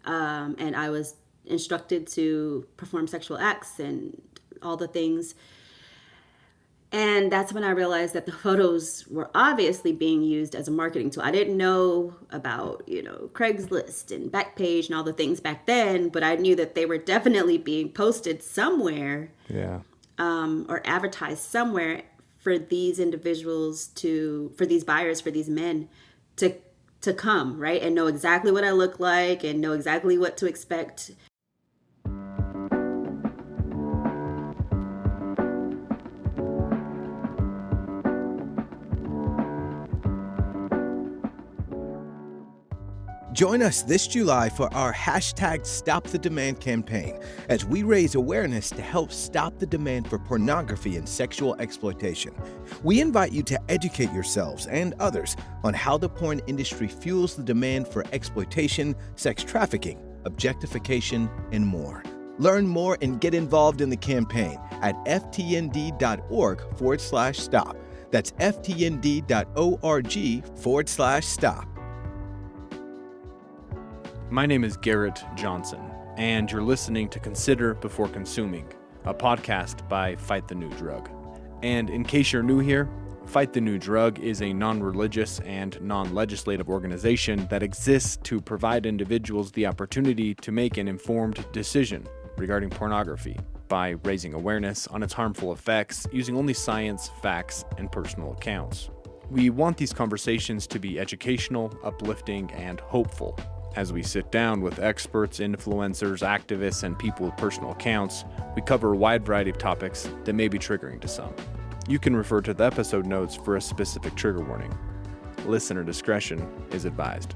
And I was instructed to perform sexual acts and all the things. And that's when I realized that the photos were obviously being used as a marketing tool. I didn't know about, Craigslist and Backpage and all the things back then, but I knew that they were definitely being posted somewhere, or advertised somewhere for these individuals for these buyers, for these men to come, right? And know exactly what I look like and know exactly what to expect. Join us this July for our hashtag Stop the Demand campaign as we raise awareness to help stop the demand for pornography and sexual exploitation. We invite you to educate yourselves and others on how the porn industry fuels the demand for exploitation, sex trafficking, objectification, and more. Learn more and get involved in the campaign at ftnd.org/stop. That's ftnd.org/stop. My name is Garrett Jonsson, and you're listening to Consider Before Consuming, a podcast by Fight the New Drug. And in case you're new here, Fight the New Drug is a non-religious and non-legislative organization that exists to provide individuals the opportunity to make an informed decision regarding pornography by raising awareness on its harmful effects using only science, facts, and personal accounts. We want these conversations to be educational, uplifting, and hopeful. As we sit down with experts, influencers, activists, and people with personal accounts, we cover a wide variety of topics that may be triggering to some. You can refer to the episode notes for a specific trigger warning. Listener discretion is advised.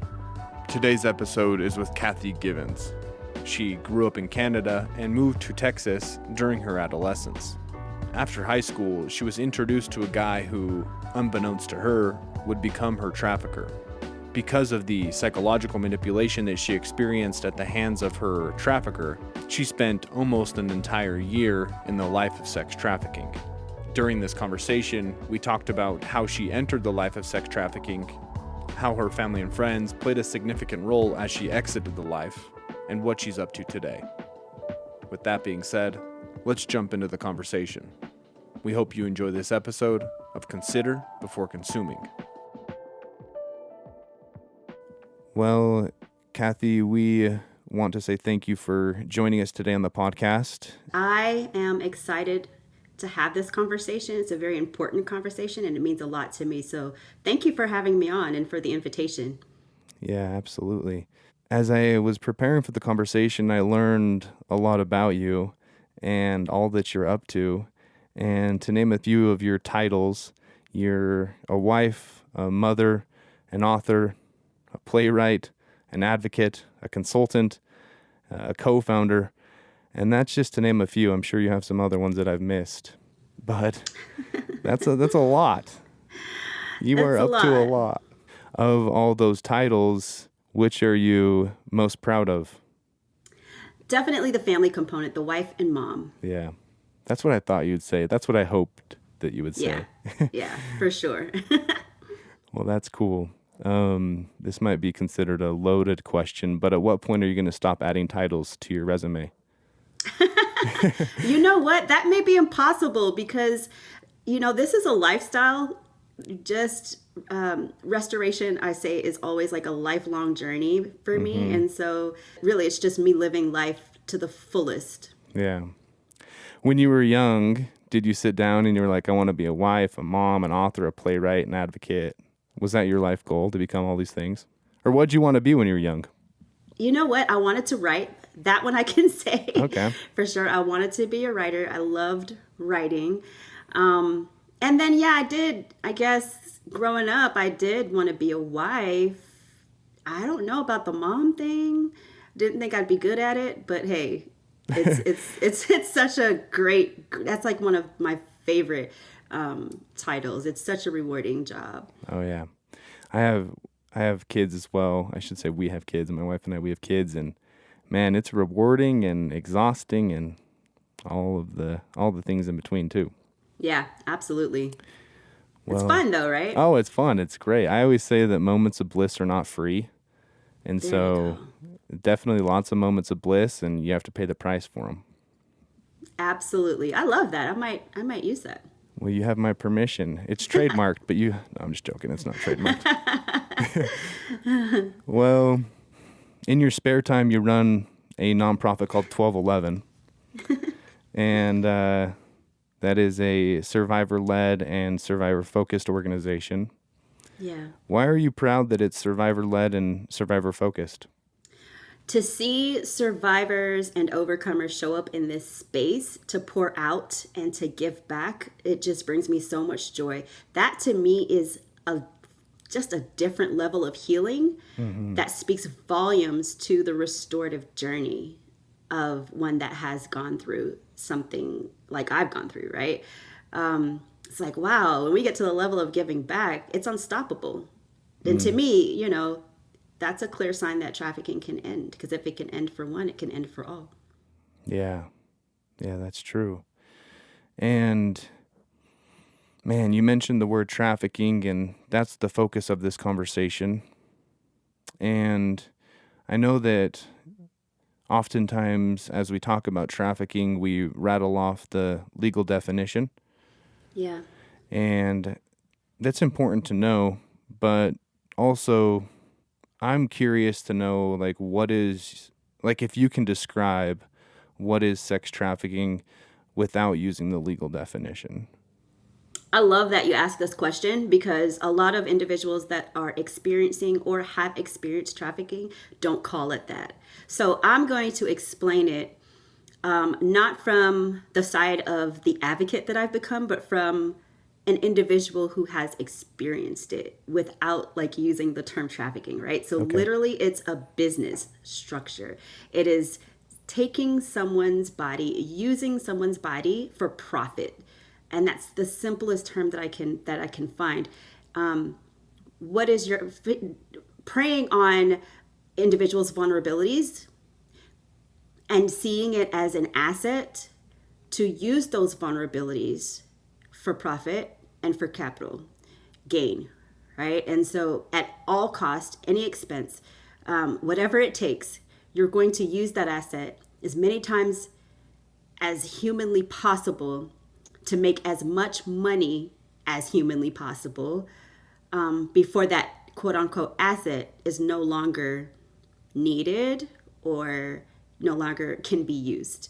Today's episode is with Kathy Givens. She grew up in Canada and moved to Texas during her adolescence. After high school, she was introduced to a guy who, unbeknownst to her, would become her trafficker. Because of the psychological manipulation that she experienced at the hands of her trafficker, she spent almost an entire year in the life of sex trafficking. During this conversation, we talked about how she entered the life of sex trafficking, how her family and friends played a significant role as she exited the life, and what she's up to today. With that being said, let's jump into the conversation. We hope you enjoy this episode of Consider Before Consuming. Well, Kathy, we want to say thank you for joining us today on the podcast. I am excited to have this conversation. It's a very important conversation, and it means a lot to me. So thank you for having me on and for the invitation. Yeah, absolutely. As I was preparing for the conversation, I learned a lot about you and all that you're up to. And to name a few of your titles, you're a wife, a mother, an author, a playwright, an advocate, a consultant, a co-founder, and that's just to name a few. I'm sure you have some other ones that I've missed, but that's a lot. You are up to a lot. Of all those titles, which are you most proud of? Definitely the family component, the wife and mom. Yeah, that's what I thought you'd say. That's what I hoped that you would say. Yeah, for sure. Well, that's cool. This might be considered a loaded question, but at what point are you going to stop adding titles to your resume? You know what? That may be impossible because, this is a lifestyle. Just restoration, I say, is always like a lifelong journey for me. And so really, it's just me living life to the fullest. Yeah. When you were young, did you sit down and you were like, I want to be a wife, a mom, an author, a playwright, an advocate? Was that your life goal, to become all these things? Or what did you want to be when you were young? You know what? I wanted to write. That one I can say. Okay. For sure. I wanted to be a writer. I loved writing. And then, I did. I guess growing up, I did want to be a wife. I don't know about the mom thing. Didn't think I'd be good at it. But hey, it's such a great, that's like one of my favorite titles. It's such a rewarding job. Oh yeah, I have kids as well. I should say we have kids, and my wife and I, we have kids, and man, it's rewarding and exhausting, and all the things in between too. Yeah, absolutely. Well, it's fun though, right? Oh, it's fun. It's great. I always say that moments of bliss are not free, and there so definitely lots of moments of bliss, and you have to pay the price for them. Absolutely. I love that. I might use that. Well, you have my permission. It's trademarked, but no, I'm just joking. It's not trademarked. Well, in your spare time, you run a nonprofit called 1211, and that is a survivor-led and survivor-focused organization. Yeah. Why are you proud that it's survivor-led and survivor-focused? To see survivors and overcomers show up in this space to pour out and to give back, it just brings me so much joy. That to me is just a different level of healing that speaks volumes to the restorative journey of one that has gone through something like I've gone through, right? It's like, wow, when we get to the level of giving back, it's unstoppable. And to me, that's a clear sign that trafficking can end, because if it can end for one, it can end for all. Yeah, that's true. And man, you mentioned the word trafficking, and that's the focus of this conversation. And I know that oftentimes as we talk about trafficking, we rattle off the legal definition. Yeah. And that's important to know, but also I'm curious to know, like, if you can describe what is sex trafficking without using the legal definition. I love that you asked this question, because a lot of individuals that are experiencing or have experienced trafficking don't call it that. So I'm going to explain it not from the side of the advocate that I've become, but from an individual who has experienced it without using the term trafficking, right? So literally it's a business structure. It is taking someone's body, using someone's body for profit. And that's the simplest term that I can find. What is your preying on individuals' vulnerabilities and seeing it as an asset to use those vulnerabilities for profit and for capital gain, right? And so at all cost, any expense, whatever it takes, you're going to use that asset as many times as humanly possible to make as much money as humanly possible before that quote unquote asset is no longer needed or no longer can be used.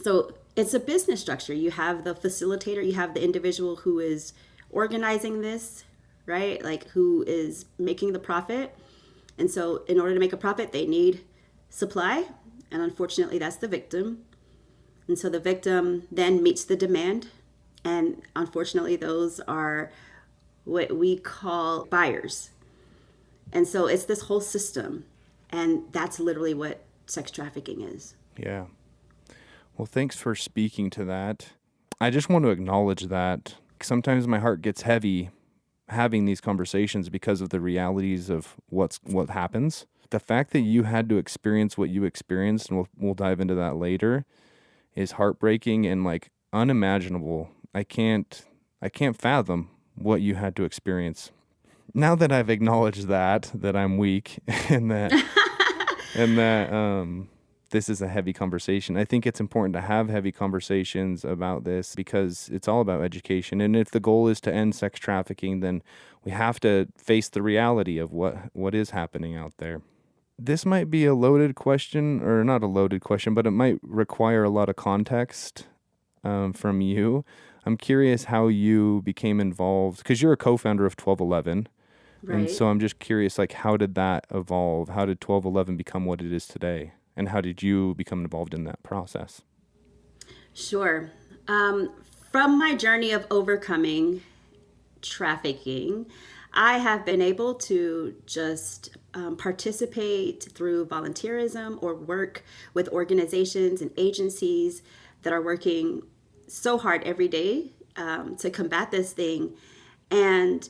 So it's a business structure. You have the facilitator, you have the individual who is organizing this, right? Who is making the profit. And so in order to make a profit, they need supply. And unfortunately, that's the victim. And so the victim then meets the demand. And unfortunately, those are what we call buyers. And so it's this whole system. And that's literally what sex trafficking is. Yeah. Well, thanks for speaking to that. I just want to acknowledge that sometimes my heart gets heavy having these conversations because of the realities of what happens. The fact that you had to experience what you experienced, and we'll dive into that later, is heartbreaking and unimaginable. I can't fathom what you had to experience. Now that I've acknowledged that I'm weak and that this is a heavy conversation, I think it's important to have heavy conversations about this because it's all about education. And if the goal is to end sex trafficking, then we have to face the reality of what is happening out there. This might be a loaded question, or not a loaded question, but it might require a lot of context from you. I'm curious how you became involved, because you're a co-founder of 1211. Right. And so I'm just curious, how did that evolve? How did 1211 become what it is today? And how did you become involved in that process? Sure. From my journey of overcoming trafficking, I have been able to just participate through volunteerism or work with organizations and agencies that are working so hard every day to combat this thing. And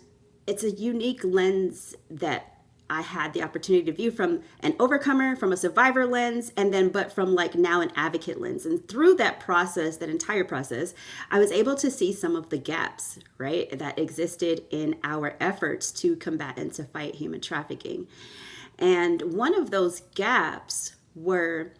it's a unique lens that I had the opportunity to view from an overcomer, from a survivor lens, but from now an advocate lens. And through that process, that entire process, I was able to see some of the gaps, right, that existed in our efforts to combat and to fight human trafficking. And one of those gaps were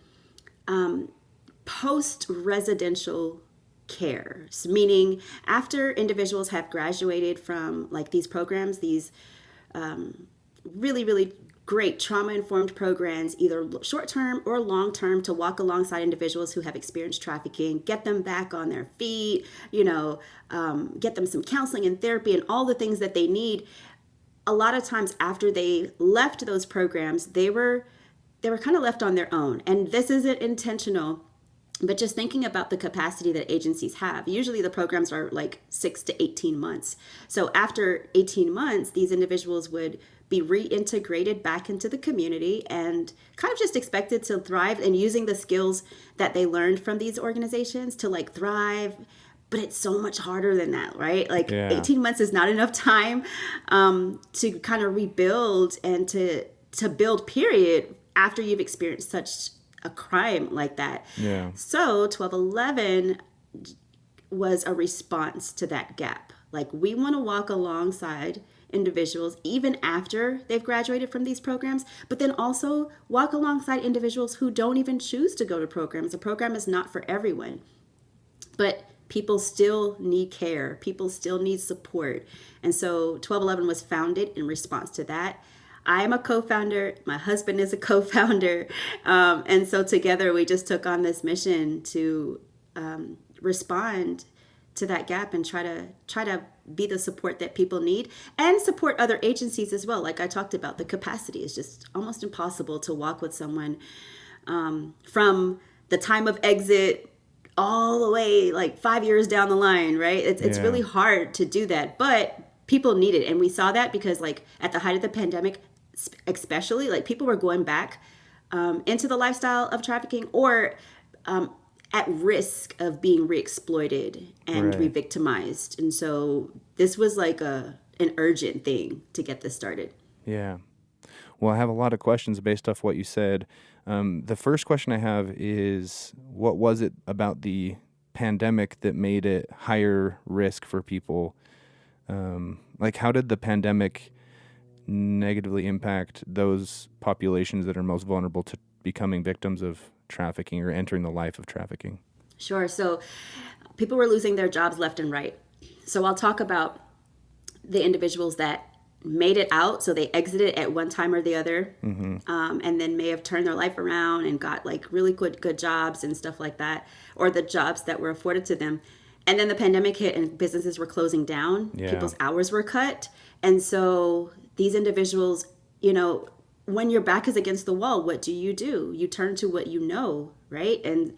post-residential care, meaning after individuals have graduated from like these programs, these really, really great trauma-informed programs, either short-term or long-term, to walk alongside individuals who have experienced trafficking, get them back on their feet, get them some counseling and therapy and all the things that they need. A lot of times after they left those programs, they were kind of left on their own. And this isn't intentional, but just thinking about the capacity that agencies have. Usually the programs are like 6 to 18 months. So after 18 months, these individuals would be reintegrated back into the community and kind of just expected to thrive and using the skills that they learned from these organizations to like thrive. But it's so much harder than that, right? Like 18 months is not enough time to kind of rebuild and to build, period, after you've experienced such a crime like that. Yeah. So 1211 was a response to that gap. Like, we want to walk alongside individuals even after they've graduated from these programs, but then also walk alongside individuals who don't even choose to go to programs. The program is not for everyone, but people still need care. People still need support. And so 1211 was founded in response to that. I am a co-founder. My husband is a co-founder. And so together we just took on this mission to respond to that gap and try to be the support that people need and support other agencies as well. Like I talked about, the capacity is just almost impossible to walk with someone from the time of exit all the way like 5 years down the line, right? It's really hard to do that, but people need it. And we saw that because like at the height of the pandemic, especially, like people were going back into the lifestyle of trafficking or at risk of being re-exploited and re-victimized. And so this was like an urgent thing to get this started. Yeah. Well, I have a lot of questions based off what you said. The first question I have is, what was it about the pandemic that made it higher risk for people? Like, how did the pandemic negatively impact those populations that are most vulnerable to becoming victims of trafficking or entering the life of trafficking? Sure. So people were losing their jobs left and right. So I'll talk about the individuals that made it out. So they exited at one time or the other, and then may have turned their life around and got like really good jobs and stuff like that, or the jobs that were afforded to them. And then the pandemic hit and businesses were closing down. Yeah. People's hours were cut. And so these individuals, when your back is against the wall, what do? You turn to what you know, right? And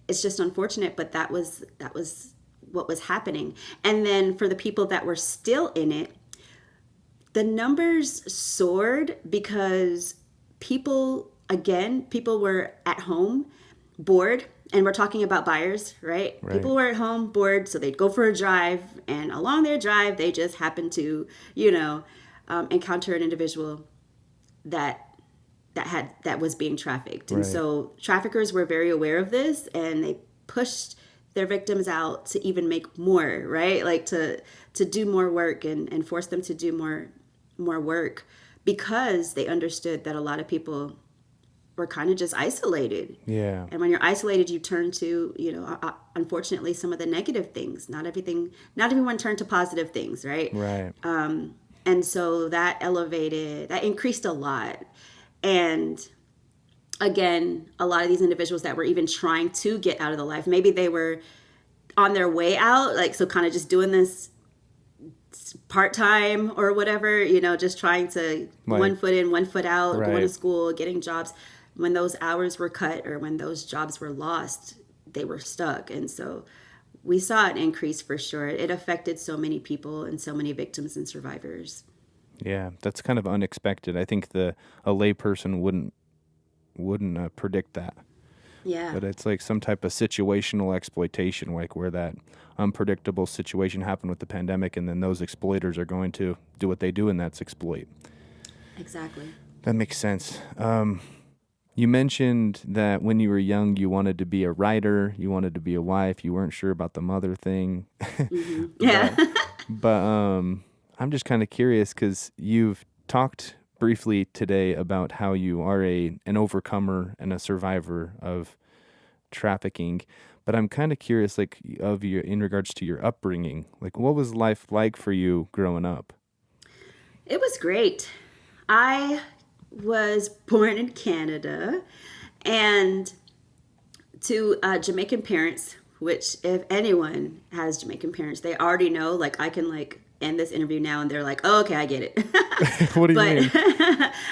it's just unfortunate, but that was what was happening. And then for the people that were still in it, the numbers soared because people were at home, bored, and we're talking about buyers, right? People were at home, bored, so they'd go for a drive, and along their drive, they just happened to, encounter an individual that was being trafficked. And so traffickers were very aware of this, and they pushed their victims out to even make more, right? Like to do more work and force them to do more work, because they understood that a lot of people were kind of just isolated. Yeah. And when you're isolated, you turn to, unfortunately, some of the negative things. Not everyone turned to positive things, right? Right. And so that increased a lot. And again, a lot of these individuals that were even trying to get out of the life, maybe they were on their way out, like, so kind of just doing this part-time or whatever, just trying to one foot in, one foot out, going to school, getting jobs. When those hours were cut or when those jobs were lost, they were stuck. And so we saw an increase for sure. It affected so many people and so many victims and survivors. Yeah, that's kind of unexpected. I think a layperson wouldn't predict that. Yeah. But it's like some type of situational exploitation, like where that unpredictable situation happened with the pandemic, and then those exploiters are going to do what they do, and that's exploit. Exactly. That makes sense. You mentioned that when you were young, you wanted to be a writer, you wanted to be a wife, you weren't sure about the mother thing. Yeah. But I'm just kind of curious, because you've talked briefly today about how you are an overcomer and a survivor of trafficking. But I'm kind of curious, like, in regards to your upbringing, like, what was life like for you growing up? It was great. I was born in Canada and to Jamaican parents, which if anyone has Jamaican parents, they already know, like, I can like end this interview now and they're like, oh, okay, I get it. What do you mean?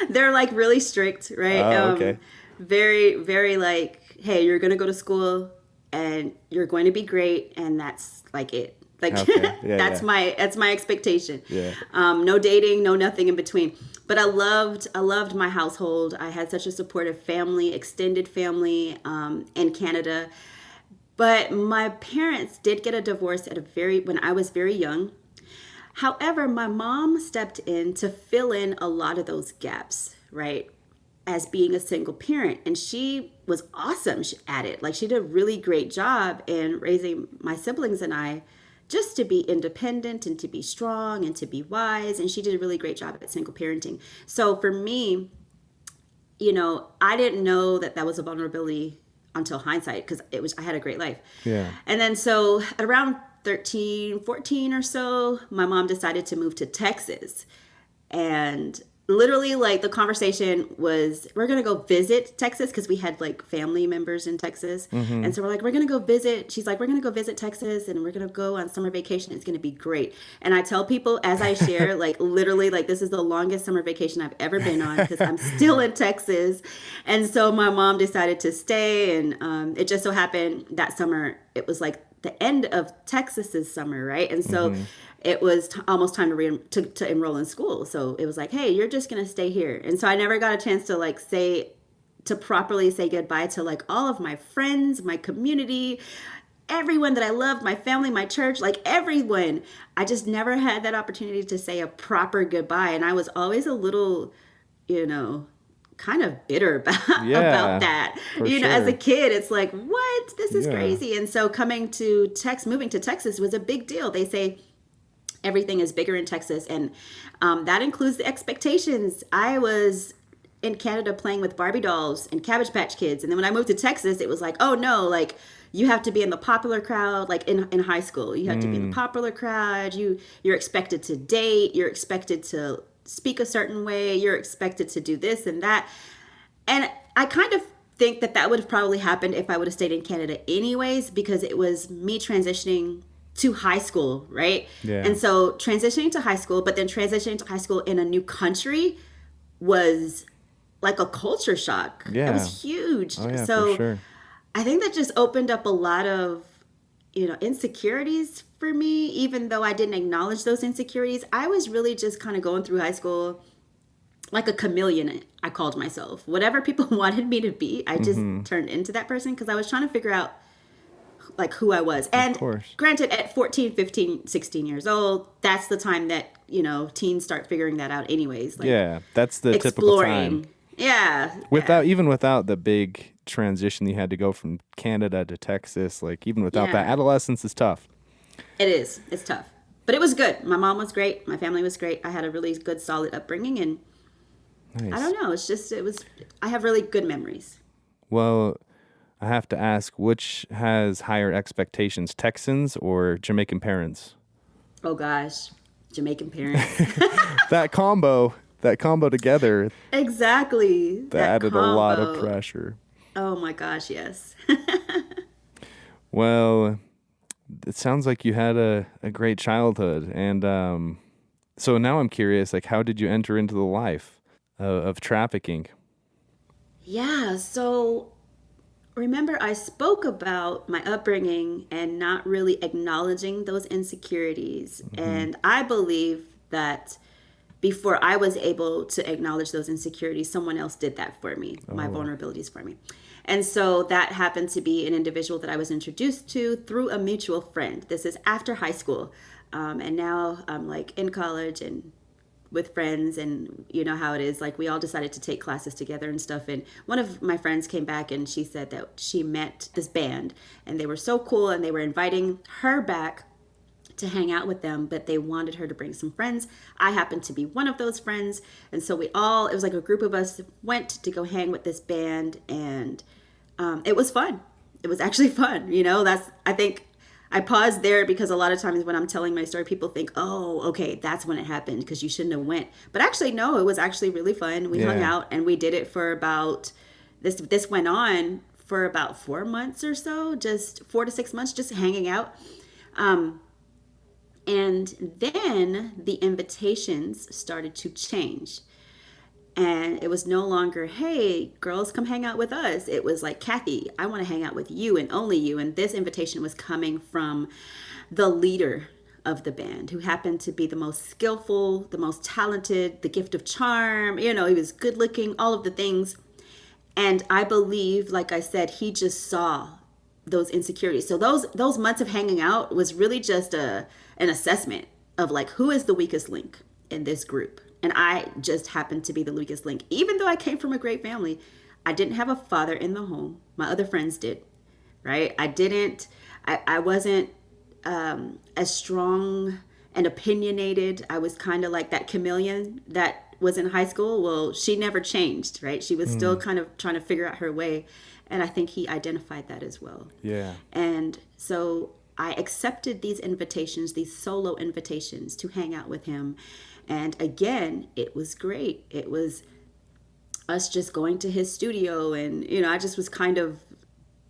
They're like really strict, right? Oh, okay. Very, very like, hey, you're going to go to school and you're going to be great. And that's like it. Like, Okay. Yeah, that's yeah. my expectation. Yeah. No dating, no nothing in between. But I loved my household. I had such a supportive family, extended family, in Canada. But my parents did get a divorce when I was very young. However, my mom stepped in to fill in a lot of those gaps, right? As being a single parent. And she was awesome at it. Like, she did a really great job in raising my siblings and I just to be independent and to be strong and to be wise. And she did a really great job at single parenting. So for me, I didn't know that was a vulnerability until hindsight, because I had a great life. Yeah. And then so at around 13, 14 or so, my mom decided to move to Texas. And literally, like, the conversation was, we're going to go visit Texas, because we had like family members in Texas. Mm-hmm. And so we're like, we're going to go visit. She's like, we're going to go visit Texas and we're going to go on summer vacation. It's going to be great. And I tell people as I share, like, literally, like, this is the longest summer vacation I've ever been on, because I'm still in Texas. And so my mom decided to stay. And it just so happened that summer, it was like the end of Texas's summer, right? And so it was almost time to enroll in school. So it was like, hey, you're just going to stay here. And so I never got a chance to properly say goodbye to like all of my friends, my community, everyone that I loved, my family, my church, like everyone. I just never had that opportunity to say a proper goodbye. And I was always a little, kind of bitter about that. As a kid, it's like, what? This is crazy. And so moving to Texas was a big deal. They say everything is bigger in Texas. And that includes the expectations. I was in Canada playing with Barbie dolls and Cabbage Patch Kids. And then when I moved to Texas, it was like, oh no, like, you have to be in the popular crowd, like in high school. You have to be in the popular crowd. You're expected to date. You're expected to speak a certain way. You're expected to do this and that. And I kind of think that would have probably happened if I would have stayed in Canada anyways, because it was me transitioning to high school, right? Yeah. And so transitioning to high school, but then transitioning to high school in a new country was like a culture shock. Yeah. It was huge. Oh, yeah, so for sure. I think that just opened up a lot of, insecurities for me. Even though I didn't acknowledge those insecurities, I was really just kind of going through high school like a chameleon, I called myself. Whatever people wanted me to be, I just turned into that person, because I was trying to figure out like who I was. And granted, at 14, 15, 16 years old, that's the time that, teens start figuring that out anyways. Like, yeah, that's the exploring. typical time. Yeah. Even without the big transition you had to go from Canada to Texas, like even without that, adolescence is tough. It is. It's tough. But it was good. My mom was great. My family was great. I had a really good, solid upbringing. And nice. I don't know. I have really good memories. Well, I have to ask, which has higher expectations, Texans or Jamaican parents? Oh, gosh. Jamaican parents. That combo together. Exactly. That added a lot of pressure. Oh, my gosh, yes. Well, it sounds like you had a great childhood. And so now I'm curious, like, how did you enter into the life of trafficking? Yeah, so remember I spoke about my upbringing and not really acknowledging those insecurities. And I believe that before I was able to acknowledge those insecurities, someone else did that for me, my vulnerabilities for me. And so that happened to be an individual that I was introduced to through a mutual friend. This is after high school. And now I'm like in college and with friends, and you know how it is, like we all decided to take classes together and stuff. And one of my friends came back and she said that she met this band and they were so cool and they were inviting her back to hang out with them, but they wanted her to bring some friends. I happened to be one of those friends. And so it was like a group of us went to go hang with this band, and it was fun. It was actually fun. I think I paused there because a lot of times when I'm telling my story, people think, oh, okay, that's when it happened because you shouldn't have went. But actually, no, it was actually really fun. We hung out and we did it for about, this went on for about 4 months or so, just 4 to 6 months, just hanging out. And then the invitations started to change. And it was no longer, hey, girls, come hang out with us. It was like, Kathy, I want to hang out with you and only you. And this invitation was coming from the leader of the band, who happened to be the most skillful, the most talented, the gift of charm. He was good looking, all of the things. And I believe, like I said, he just saw those insecurities. So those months of hanging out was really just an assessment of like, who is the weakest link in this group? And I just happened to be the weakest link. Even though I came from a great family, I didn't have a father in the home. My other friends did, right? I wasn't as strong and opinionated. I was kind of like that chameleon that was in high school. Well, she never changed, right? She was still kind of trying to figure out her way. And I think he identified that as well. Yeah. And so I accepted these invitations, these solo invitations to hang out with him. And again, it was great. It was us just going to his studio, and, I just was kind of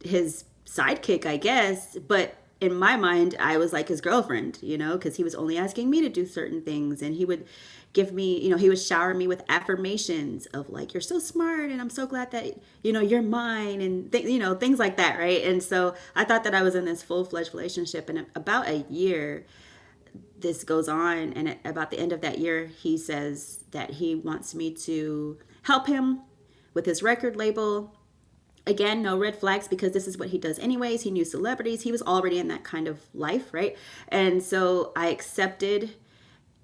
his sidekick, I guess. But in my mind, I was like his girlfriend, because he was only asking me to do certain things. And he would give me, he would shower me with affirmations of like, you're so smart, and I'm so glad that, you're mine, and, things like that, right? And so I thought that I was in this full-fledged relationship. And about a year, this goes on, and at about the end of that year, he says that he wants me to help him with his record label. Again, no red flags, because this is what he does anyways. He knew celebrities. He was already in that kind of life, right? And so I accepted,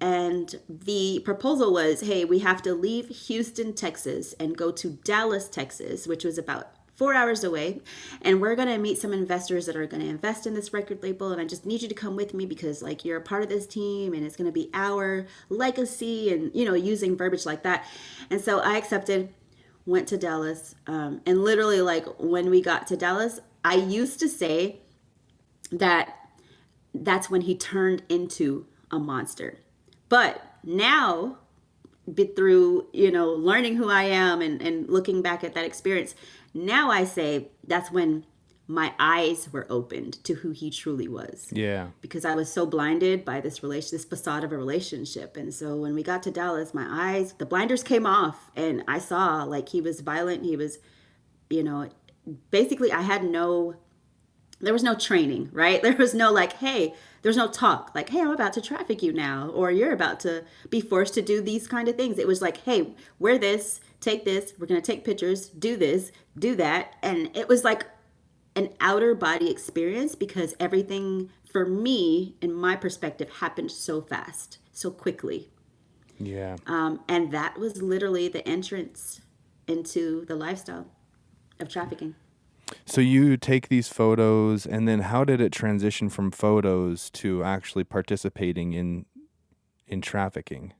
and the proposal was, hey, we have to leave Houston, Texas, and go to Dallas, Texas, which was about 4 hours away, and we're going to meet some investors that are going to invest in this record label, and I just need you to come with me because, like, you're a part of this team, and it's going to be our legacy, and, using verbiage like that. And so I accepted, went to Dallas, and literally, like, when we got to Dallas, I used to say that that's when he turned into a monster. But now, through, learning who I am and looking back at that experience, now I say that's when my eyes were opened to who he truly was. Yeah. Because I was so blinded by this facade of a relationship. And so when we got to Dallas, the blinders came off, and I saw, like, he was violent. He was, basically there was no training, right? There was no like, hey, there's no talk like, hey, I'm about to traffic you now, or you're about to be forced to do these kind of things. It was like, hey, wear this, take this, we're going to take pictures, do this, do that. And it was like an outer body experience, because everything for me, in my perspective, happened so fast, so quickly. Yeah. And that was literally the entrance into the lifestyle of trafficking. So you take these photos, and then how did it transition from photos to actually participating in trafficking?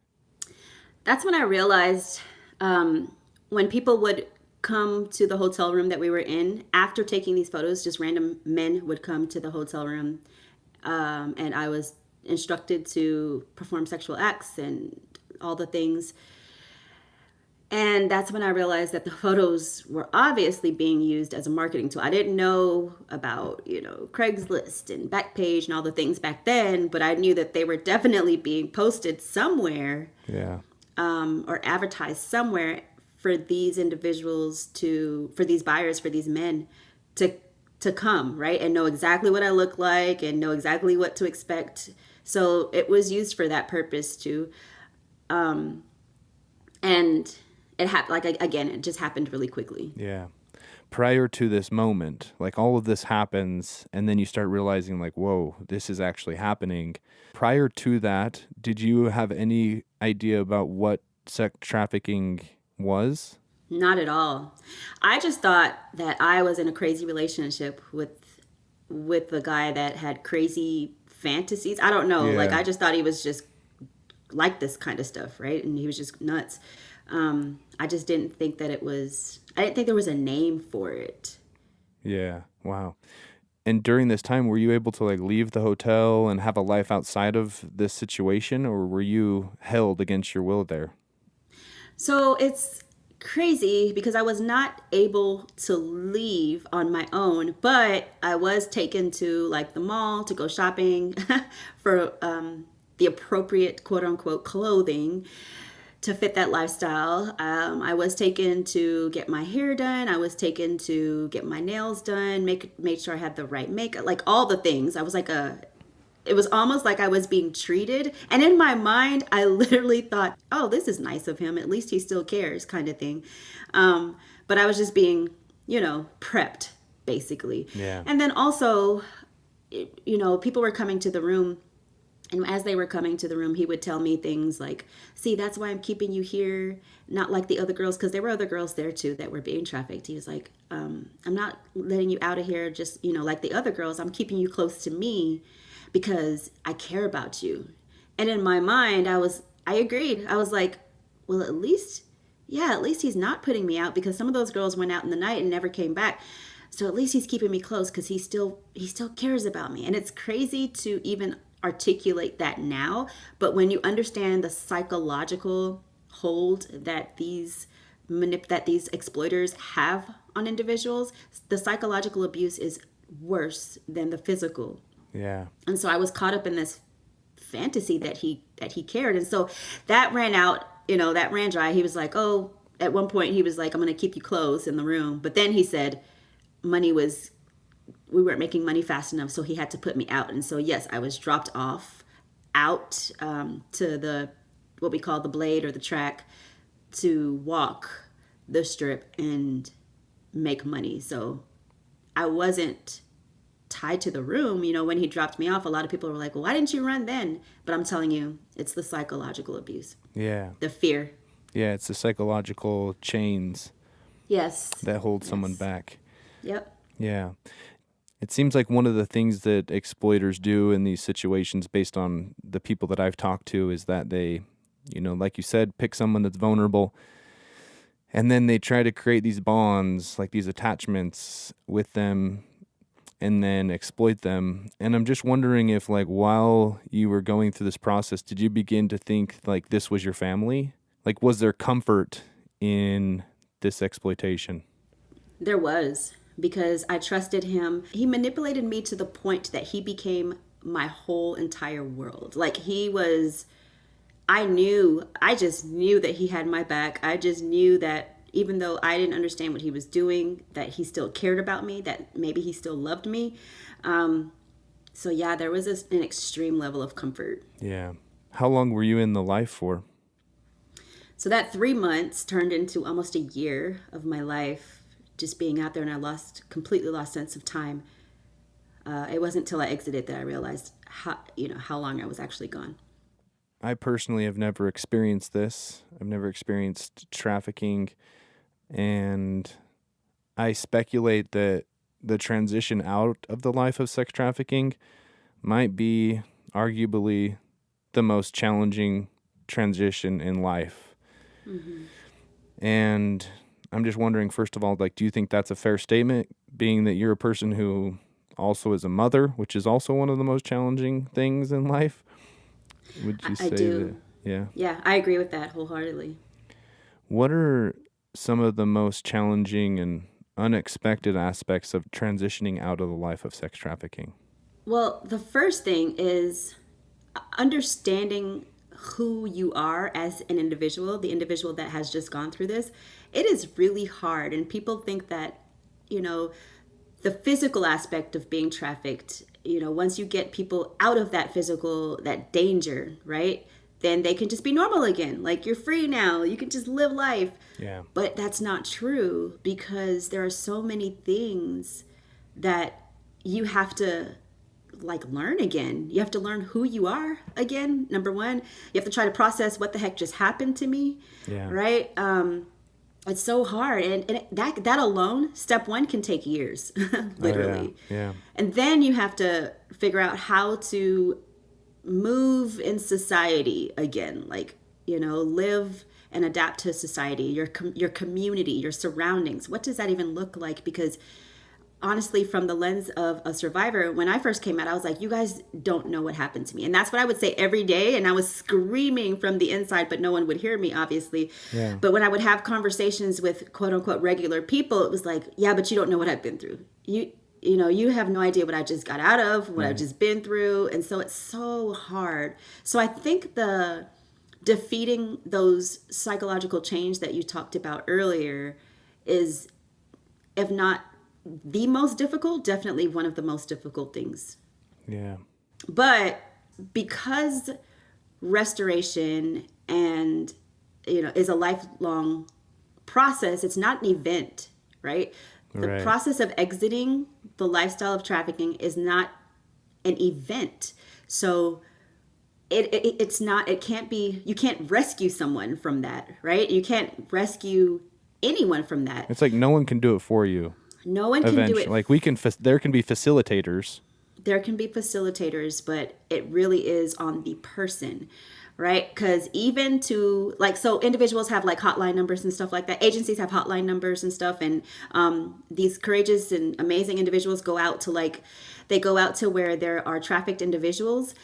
That's when I realized, when people would come to the hotel room that we were in after taking these photos, just random men would come to the hotel room, and I was instructed to perform sexual acts and all the things. And that's when I realized that the photos were obviously being used as a marketing tool. I didn't know about, Craigslist and Backpage and all the things back then, but I knew that they were definitely being posted somewhere, Yeah. Or advertised somewhere for these individuals for these buyers, for these men to come, right? And know exactly what I look like and know exactly what to expect. So it was used for that purpose too. And it happened, like, again, it just happened really quickly. Yeah. Prior to this moment, like, all of this happens, and then you start realizing, like, whoa, this is actually happening. Prior to that, did you have any idea about what sex trafficking was? Not at all. I just thought that I was in a crazy relationship with a guy that had crazy fantasies. I don't know. Yeah. Like, I just thought he was just like this kind of stuff, right? And he was just nuts. I just didn't think that I didn't think there was a name for it. Yeah. Wow. And during this time, were you able to like leave the hotel and have a life outside of this situation, or were you held against your will there? So it's crazy because I was not able to leave on my own, but I was taken to like the mall to go shopping for the appropriate quote unquote clothing to fit that lifestyle. I was taken to get my hair done. I was taken to get my nails done, make sure I had the right makeup, like all the things. I was like it was almost like I was being treated. And in my mind, I literally thought, oh, this is nice of him. At least he still cares, kind of thing. But I was just being, prepped, basically. Yeah. And then also, people were coming to the room. And as they were coming to the room, he would tell me things like, see, that's why I'm keeping you here, not like the other girls, because there were other girls there too that were being trafficked. He was like, I'm not letting you out of here just, like the other girls. I'm keeping you close to me because I care about you. And in my mind, I agreed. I was like, well, at least he's not putting me out, because some of those girls went out in the night and never came back. So at least he's keeping me close because he still cares about me. And it's crazy to even articulate that now, but when you understand the psychological hold that these exploiters have on individuals, the psychological abuse is worse than the physical. Yeah. And so I was caught up in this fantasy that he cared, and so that ran out, that ran dry. He was like, oh, at one point he was like, I'm going to keep you close in the room, but then he said we weren't making money fast enough, so he had to put me out. And so, yes, I was dropped off out to what we call the blade or the track to walk the strip and make money. So I wasn't tied to the room. When he dropped me off, a lot of people were like, well, why didn't you run then? But I'm telling you, it's the psychological abuse. Yeah. The fear. Yeah, it's the psychological chains. Yes. That hold someone back. Yep. Yeah. It seems like one of the things that exploiters do in these situations, based on the people that I've talked to, is that they, like you said, pick someone that's vulnerable, and then they try to create these bonds, like these attachments with them, and then exploit them. And I'm just wondering if, like, while you were going through this process, did you begin to think like this was your family? Like, was there comfort in this exploitation? There was. Because I trusted him. He manipulated me to the point that he became my whole entire world. Like I just knew that he had my back. I just knew that even though I didn't understand what he was doing, that he still cared about me, that maybe he still loved me. So yeah, there was an extreme level of comfort. Yeah. How long were you in the life for? So that 3 months turned into almost a year of my life just being out there, and I completely lost sense of time. It wasn't until I exited that I realized how long I was actually gone. I personally have never experienced this. I've never experienced trafficking, and I speculate that the transition out of the life of sex trafficking might be arguably the most challenging transition in life. Mm-hmm. And I'm just wondering, first of all, like, do you think that's a fair statement, being that you're a person who also is a mother, which is also one of the most challenging things in life? Would you say I do. that? Yeah. Yeah, I agree with that wholeheartedly. What are some of the most challenging and unexpected aspects of transitioning out of the life of sex trafficking? Well, the first thing is understanding who you are as an individual, the individual that has just gone through this. It is really hard. And people think that, the physical aspect of being trafficked, once you get people out of that danger, right? Then they can just be normal again. Like, you're free now. You can just live life. Yeah. But that's not true, because there are so many things that you have to learn again. You have to learn who you are again. Number one, you have to try to process what the heck just happened to me. Yeah. Right. It's so hard. And that alone, step one can take years, literally. Oh, yeah. And then you have to figure out how to move in society again, like, live and adapt to society, your community, your surroundings. What does that even look like? Because honestly, from the lens of a survivor, when I first came out, I was like, you guys don't know what happened to me. And that's what I would say every day. And I was screaming from the inside, but no one would hear me, obviously. Yeah. But when I would have conversations with quote unquote regular people, it was like, yeah, but you don't know what I've been through. You have no idea what I just got out of, what I've just been through. And so it's so hard. So I think the defeating those psychological change that you talked about earlier is, if not the most difficult, definitely one of the most difficult things. Yeah. But because restoration and is a lifelong process, it's not an event, right? The Right. process of exiting the lifestyle of trafficking is not an event. So it's not, it can't be, you can't rescue someone from that, right? You can't rescue anyone from that. It's like no one can do it for you. No one can Eventually, do it. like there can be facilitators. There can be facilitators, but it really is on the person, right? Because even to so individuals have like hotline numbers and stuff like that. Agencies have hotline numbers and stuff. And these courageous and amazing individuals go out to where there are trafficked individuals,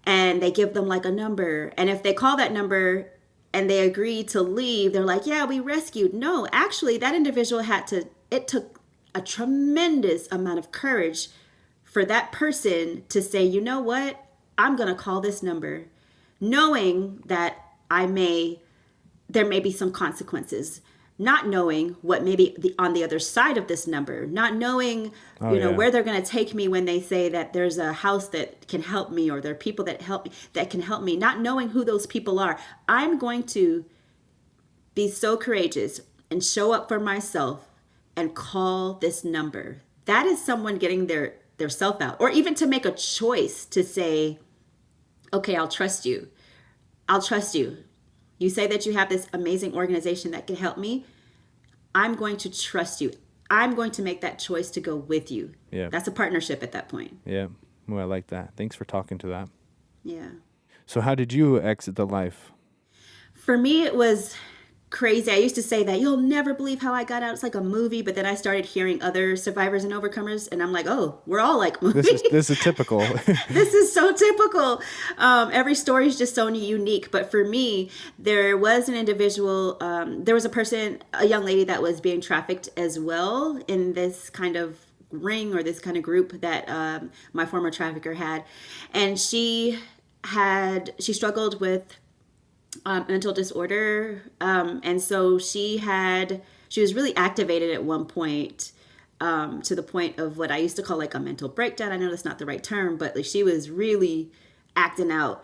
and they give them like a number. And if they call that number and they agree to leave, they're like, yeah, we rescued. No, actually that individual it took a tremendous amount of courage for that person to say, you know what, I'm going to call this number, knowing that there may be some consequences, not knowing what may be on the other side of this number, not knowing, where they're going to take me when they say that there's a house that can help me, or there are people that can help me, not knowing who those people are. I'm going to be so courageous and show up for myself and call this number. That is someone getting their self out, or even to make a choice to say, okay, I'll trust you. I'll trust you. You say that you have this amazing organization that can help me. I'm going to trust you. I'm going to make that choice to go with you. Yeah. That's a partnership at that point. Yeah. Well, I like that. Thanks for talking to that. Yeah. So how did you exit the life? For me, it was crazy. I used to say that you'll never believe how I got out. It's like a movie, but then I started hearing other survivors and overcomers, and I'm like, oh, we're all like movies. This is typical. This is so typical. Every story is just so unique. But for me, there was an individual, there was a young lady that was being trafficked as well in this kind of ring, or this kind of group that my former trafficker had. And she struggled with mental disorder, and so she was really activated at one point, to the point of what I used to call like a mental breakdown. I know that's not the right term, but like she was really acting out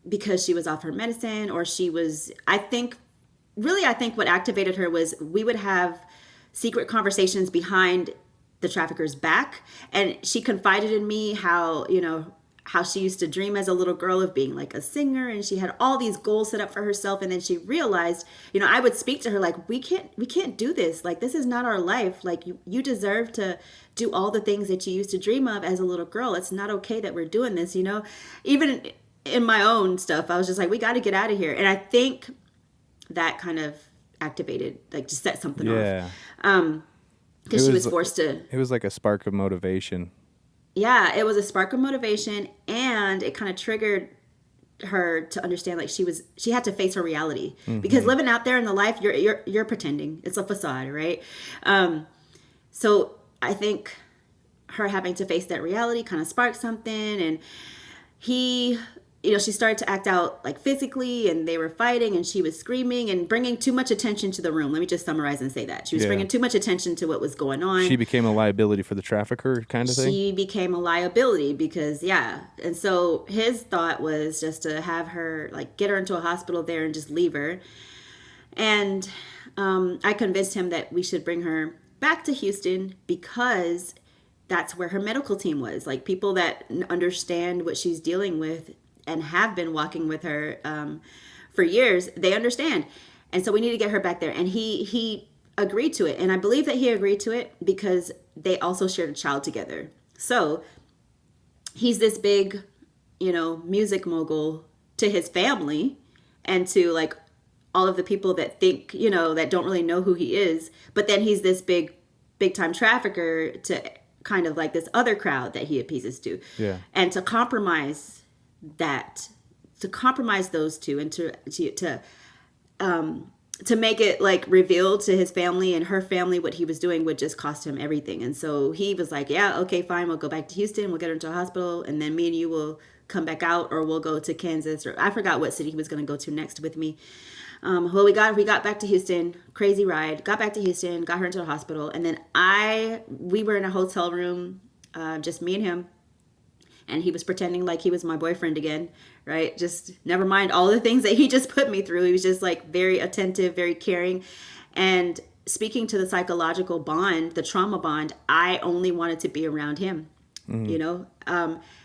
because she was off her medicine, or she was, I think what activated her was we would have secret conversations behind the trafficker's back, and she confided in me how she used to dream as a little girl of being like a singer, and she had all these goals set up for herself. And then she realized, I would speak to her like, we can't do this. Like, this is not our life. Like, you deserve to do all the things that you used to dream of as a little girl. It's not okay that we're doing this, Even in my own stuff, I was just like, we got to get out of here. And I think that kind of activated, like, just set something off. Because she was forced to. It was like a spark of motivation. Yeah, it was a spark of motivation, and it kind of triggered her to understand like she had to face her reality, because living out there in the life, you're pretending. It's a facade, right? So I think her having to face that reality kind of sparked something, and she started to act out like physically, and they were fighting, and she was screaming and bringing too much attention to the room. Let me just summarize and say that. She was bringing too much attention to what was going on. She became a liability for the trafficker kind of thing? She became a liability because, and so his thought was just to have her, like, get her into a hospital there and just leave her. And I convinced him that we should bring her back to Houston, because that's where her medical team was. Like, people that understand what she's dealing with and have been walking with her for years, they understand. And so we need to get her back there. And he agreed to it. And I believe that he agreed to it because they also shared a child together. So he's this big, music mogul to his family and to like all of the people that think, that don't really know who he is. But then he's this big time trafficker to kind of like this other crowd that he appeases to. Yeah. And to compromise those two and to make it like revealed to his family and her family what he was doing would just cost him everything. And so he was like, yeah, okay, fine. We'll go back to Houston. We'll get her into a hospital. And then me and you will come back out, or we'll go to Kansas, or I forgot what city he was going to go to next with me. Well, we got back to Houston, crazy ride, got back to Houston, got her into the hospital. And then we were in a hotel room, just me and him. And he was pretending like he was my boyfriend again, right? Just never mind all the things that he just put me through. He was just like very attentive, very caring. And speaking to the psychological bond, the trauma bond, I only wanted to be around him,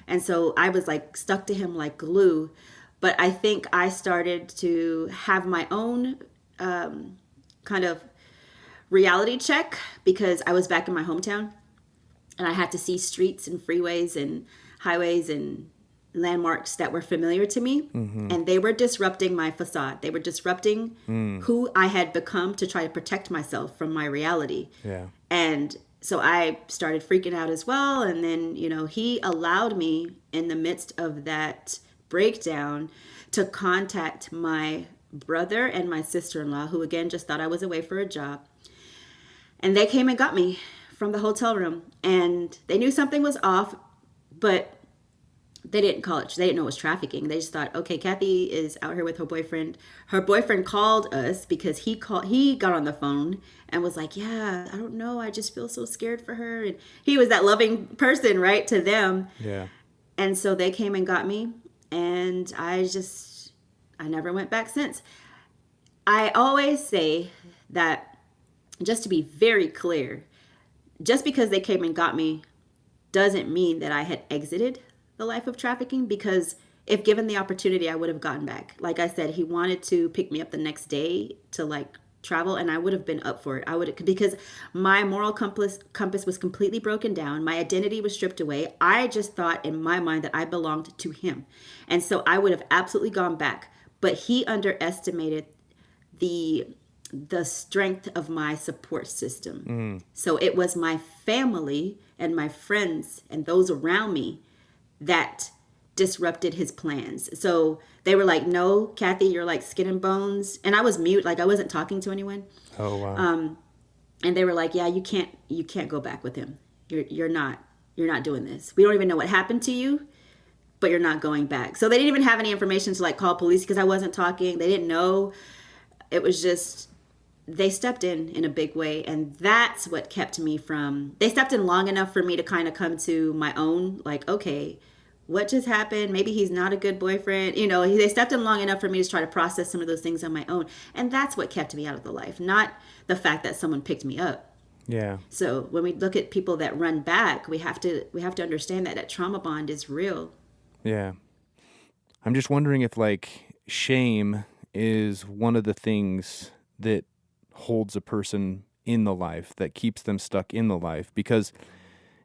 And so I was like stuck to him like glue. But I think I started to have my own kind of reality check because I was back in my hometown and I had to see streets and freeways and highways and landmarks that were familiar to me. Mm-hmm. And they were disrupting my facade. They were disrupting who I had become to try to protect myself from my reality. Yeah. And so I started freaking out as well. And then, he allowed me in the midst of that breakdown to contact my brother and my sister-in-law, who again just thought I was away for a job. And they came and got me from the hotel room. And they knew something was off, but they didn't call it. They didn't know it was trafficking. They just thought, okay, Kathy is out here with her boyfriend. Her boyfriend called us because he got on the phone and was like, yeah, I don't know. I just feel so scared for her. And he was that loving person, right, to them. Yeah. And so they came and got me. And I never went back since. I always say that, just to be very clear, just because they came and got me doesn't mean that I had exited the life of trafficking, because if given the opportunity, I would have gotten back. Like I said, he wanted to pick me up the next day to like travel, and I would have been up for it. Because my moral compass was completely broken down. My identity was stripped away. I just thought in my mind that I belonged to him. And so I would have absolutely gone back. But he underestimated the strength of my support system. So it was my family and my friends and those around me that disrupted his plans. So they were like, no, Kathy, you're like skin and bones. And I was mute, like I wasn't talking to anyone. Oh, wow. And they were like, yeah, you can't go back with him. You're not doing this. We don't even know what happened to you, but you're not going back. So they didn't even have any information to like call police because I wasn't talking. They didn't know. It was just, they stepped in a big way. And that's what kept me from, they stepped in long enough for me to kind of come to my own, like, okay, what just happened? Maybe he's not a good boyfriend. They stepped in long enough for me to try to process some of those things on my own. And that's what kept me out of the life, not the fact that someone picked me up. Yeah. So when we look at people that run back, we have to understand that trauma bond is real. Yeah. I'm just wondering if like shame is one of the things that holds a person in the life, that keeps them stuck in the life. Because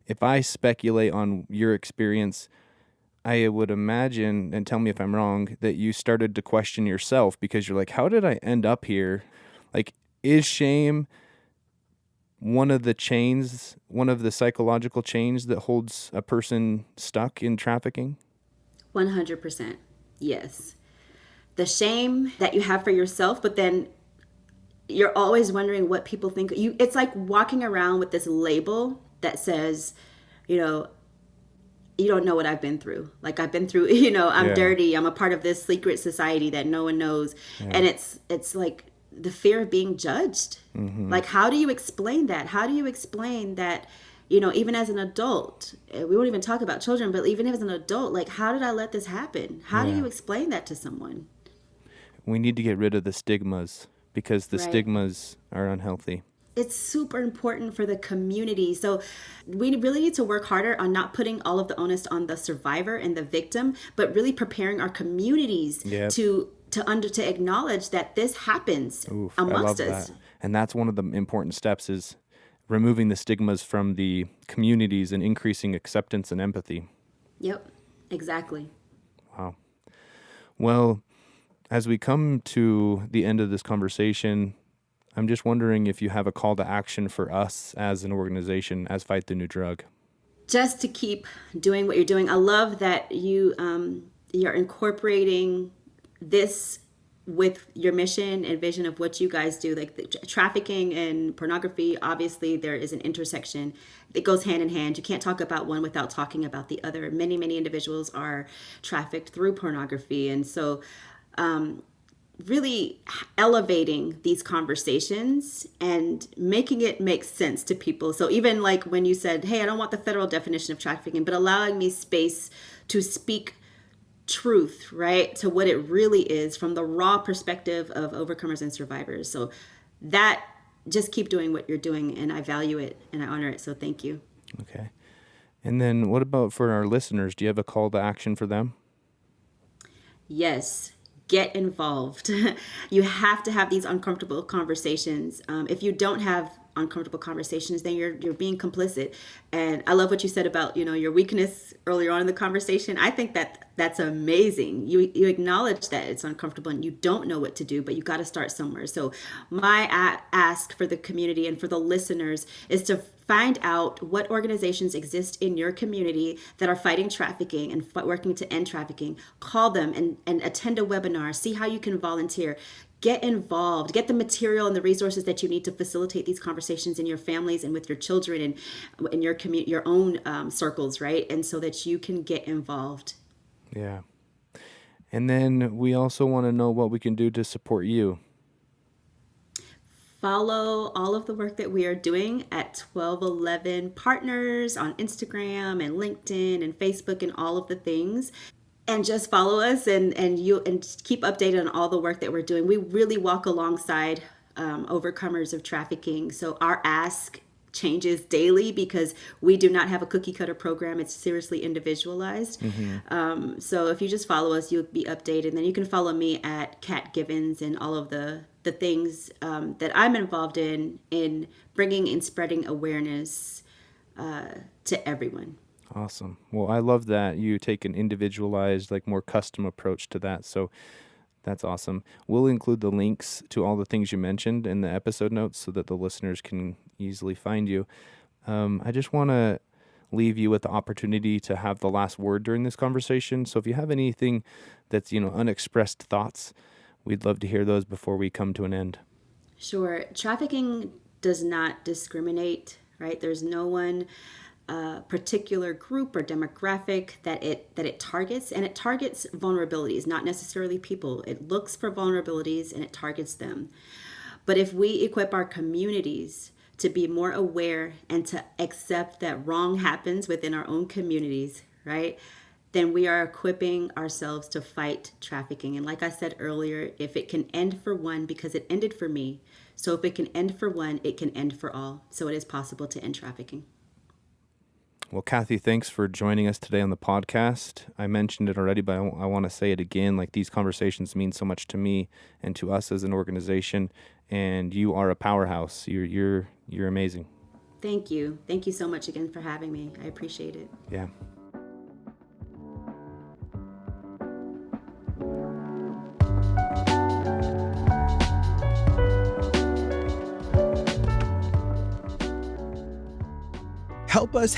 if I speculate on your experience, I would imagine, and tell me if I'm wrong, that you started to question yourself because you're like, how did I end up here? Like, is shame one of the chains, one of the psychological chains that holds a person stuck in trafficking? 100%. Yes. The shame that you have for yourself, but then you're always wondering what people think. It's like walking around with this label that says, you don't know what I've been through. Like I've been through, I'm dirty. I'm a part of this secret society that no one knows. Yeah. And it's like the fear of being judged. Mm-hmm. Like, how do you explain that? How do you explain that, even as an adult, we won't even talk about children, but even as an adult, like, how did I let this happen? How do you explain that to someone? We need to get rid of the stigmas because the stigmas are unhealthy. It's super important for the community. So we really need to work harder on not putting all of the onus on the survivor and the victim, but really preparing our communities to to acknowledge that this happens Oof, I love amongst us. that. And that's one of the important steps is removing the stigmas from the communities and increasing acceptance and empathy. Yep, exactly. Wow. Well, as we come to the end of this conversation, I'm just wondering if you have a call to action for us as an organization, as Fight the New Drug. Just to keep doing what you're doing. I love that you're incorporating this with your mission and vision of what you guys do. Like the trafficking and pornography, obviously there is an intersection. It goes hand in hand. You can't talk about one without talking about the other. Many, many individuals are trafficked through pornography. And so really elevating these conversations and making it make sense to people. So even like when you said, hey, I don't want the federal definition of trafficking, but allowing me space to speak truth, right, to what it really is from the raw perspective of overcomers and survivors. So that, just keep doing what you're doing, and I value it and I honor it. So thank you. Okay. And then what about for our listeners? Do you have a call to action for them? Yes. Get involved. You have to have these uncomfortable conversations. If you don't have uncomfortable conversations, then you're being complicit. And I love what you said about, your weakness earlier on in the conversation. I think that's amazing. You acknowledge that it's uncomfortable and you don't know what to do, but you got to start somewhere. So my ask for the community and for the listeners is to find out what organizations exist in your community that are fighting trafficking and working to end trafficking. Call them and attend a webinar. See how you can volunteer. Get involved. Get the material and the resources that you need to facilitate these conversations in your families and with your children and in your community, your own circles, right? And so that you can get involved. Yeah. And then we also want to know what we can do to support you. Follow all of the work that we are doing at 1211 Partners on Instagram and LinkedIn and Facebook and all of the things. And just follow us and keep updated on all the work that we're doing. We really walk alongside overcomers of trafficking. So our ask changes daily because we do not have a cookie cutter program. It's seriously individualized. Mm-hmm. So if you just follow us, you'll be updated. And then you can follow me at Kat Givens and all of the things that I'm involved in bringing and spreading awareness to everyone. Awesome. Well, I love that you take an individualized, more custom approach to that. So that's awesome. We'll include the links to all the things you mentioned in the episode notes so that the listeners can easily find you. I just want to leave you with the opportunity to have the last word during this conversation. So if you have anything that's, unexpressed thoughts, we'd love to hear those before we come to an end. Sure. Trafficking does not discriminate, right? There's no one particular group or demographic that it targets, and it targets vulnerabilities, not necessarily people. It looks for vulnerabilities and it targets them. But if we equip our communities to be more aware and to accept that wrong happens within our own communities, right, then we are equipping ourselves to fight trafficking. And like I said earlier, if it can end for one, because it ended for me, so if it can end for one, it can end for all. So it is possible to end trafficking. Well, Kathy, thanks for joining us today on the podcast. I mentioned it already, but I want to say it again. These conversations mean so much to me and to us as an organization, and you are a powerhouse. You're amazing. Thank you. Thank you so much again for having me. I appreciate it. Yeah. Help us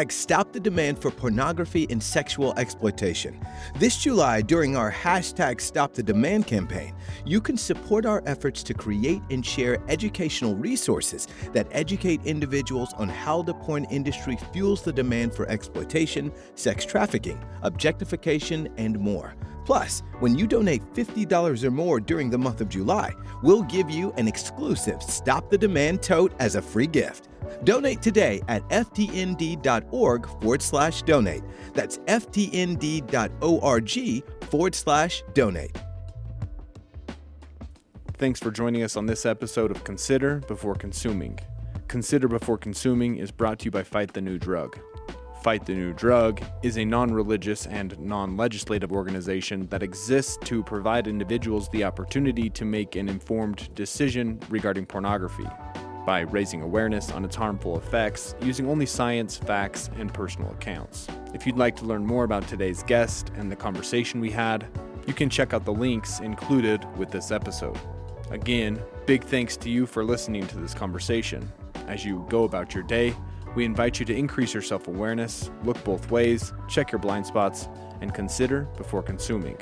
#stop the demand for pornography and sexual exploitation. This July, during our #Stop the Demand campaign, you can support our efforts to create and share educational resources that educate individuals on how the porn industry fuels the demand for exploitation, sex trafficking, objectification, and more. Plus, when you donate $50 or more during the month of July, we'll give you an exclusive Stop the Demand tote as a free gift. Donate today at ftnd.org/donate. That's ftnd.org/donate. Thanks for joining us on this episode of Consider Before Consuming. Consider Before Consuming is brought to you by Fight the New Drug. Fight the New Drug is a non-religious and non-legislative organization that exists to provide individuals the opportunity to make an informed decision regarding pornography by raising awareness on its harmful effects using only science, facts, and personal accounts. If you'd like to learn more about today's guest and the conversation we had, you can check out the links included with this episode. Again, big thanks to you for listening to this conversation. As you go about your day, we invite you to increase your self-awareness, look both ways, check your blind spots, and consider before consuming.